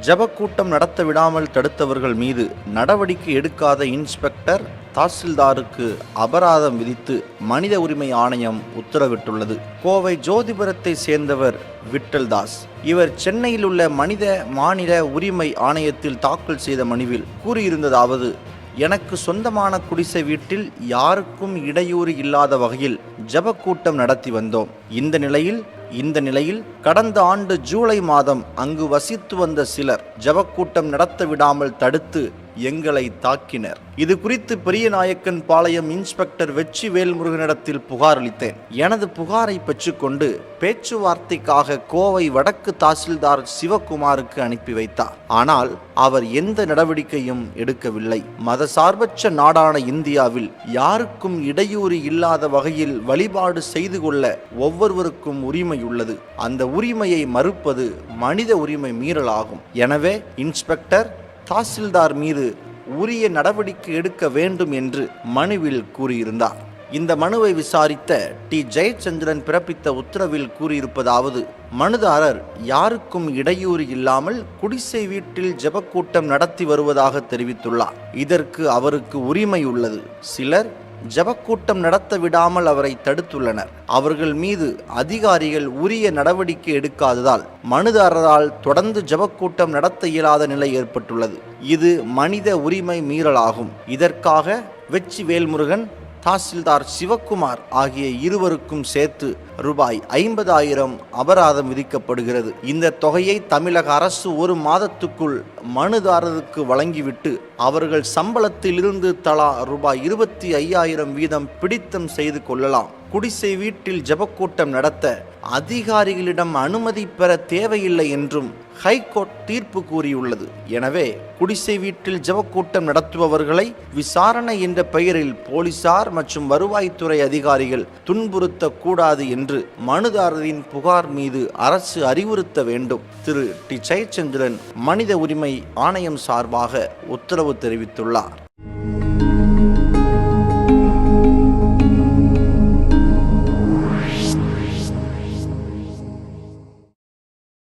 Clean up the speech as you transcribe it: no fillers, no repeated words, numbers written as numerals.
ஜபக்கூட்டம் நடத்த விடாமல் தடுத்தவர்கள் மீது நடவடிக்கை எடுக்காத இன்ஸ்பெக்டர் தாசில்தாருக்கு அபராதம் விதித்து மனித உரிமை ஆணையம் உத்தரவிட்டுள்ளது. கோவை ஜோதிபுரத்தை சேர்ந்தவர் விட்டல்தாஸ். இவர் சென்னையில் உள்ள மனித மாநில உரிமை ஆணையத்தில் தாக்கல் செய்த மனுவில் கூறியிருந்ததாவது: எனக்கு சொந்தமான குடிசை வீட்டில் யாருக்கும் இடையூறு இல்லாத வகையில் ஜபக்கூட்டம் நடத்தி வந்தோம். இந்த நிலையில் கடந்த ஆண்டு ஜூலை மாதம் அங்கு வசித்து வந்த சிலர் ஜபக்கூட்டம் நடத்த விடாமல் தடுத்து எங்களை தாக்கினர். இது குறித்து பெரியநாயக்கன் பாளையம் இன்ஸ்பெக்டர் வெற்றி வேல்முருகனிடத்தில் புகார் அளித்தேன். எனது புகாரை பெற்றுக்கொண்டு பேச்சுவார்த்தைக்காக கோவை வடக்கு தாசில்தார் சிவகுமாருக்கு அனுப்பி வைத்தார். ஆனால் அவர் எந்த நடவடிக்கையும் எடுக்கவில்லை. மதசார்பற்ற நாடான இந்தியாவில் யாருக்கும் இடையூறு இல்லாத வகையில் வழிபாடு செய்து கொள்ள ஒவ்வொருவருக்கும் உரிமை உள்ளது. அந்த உரிமையை மறுப்பது மனித உரிமை மீறலாகும். எனவே இன்ஸ்பெக்டர் தாசில்தார் மீது உரிய நடவடிக்கை எடுக்க வேண்டும் என்று மனுவில் கூறியிருந்தார். இந்த மனுவை விசாரித்த டி ஜெயச்சந்திரன் பிறப்பித்த உத்தரவில் கூறியிருப்பதாவது: மனுதாரர் யாருக்கும் இடையூறு இல்லாமல் குடிசை வீட்டில் ஜபக்கூட்டம் நடத்தி வருவதாக தெரிவித்துள்ளார். இதற்கு அவருக்கு உரிமை உள்ளது. சிலர் ஜபக்கூட்டம் நடத்த விடாமல் அவரை தடுத்துள்ளனர். அவர்கள் மீது அதிகாரிகள் உரிய நடவடிக்கை எடுக்காததால் மனுதாரரால் தொடர்ந்து ஜபக்கூட்டம் நடத்த இயலாத நிலை ஏற்பட்டுள்ளது. இது மனித உரிமை மீறலாகும். இதற்காக வெற்றி வேல்முருகன், தாசில்தார் சிவகுமார் ஆகிய இருவருக்கும் சேர்த்து ரூபாய் 50,000 அபராதம் விதிக்கப்படுகிறது. இந்த தொகையை தமிழக அரசு ஒரு மாதத்துக்குள் மனுதாரருக்கு வழங்கிவிட்டு அவர்கள் சம்பளத்தில் இருந்து தலா ரூபாய் 25,000 வீதம் பிடித்தம் செய்து கொள்ளலாம். குடிசை வீட்டில் ஜபக்கூட்டம் நடத்த அதிகாரிகளிடம் அனுமதி பெற தேவையில்லை என்றும் ஹைகோர்ட் தீர்ப்பு கூறியுள்ளது. எனவே குடிசை வீட்டில் ஜபக்கூட்டம் நடத்துபவர்களை விசாரணை என்ற பெயரில் போலீசார் மற்றும் வருவாய்த்துறை அதிகாரிகள் துன்புறுத்தக்கூடாது என்று மனுதாரரின் புகார் மீது அரசு அறிவுறுத்த வேண்டும். திரு டி ஜெயச்சந்திரன் மனித உரிமை ஆணையம் சார்பாக உத்தரவு தெரிவித்துள்ளார்.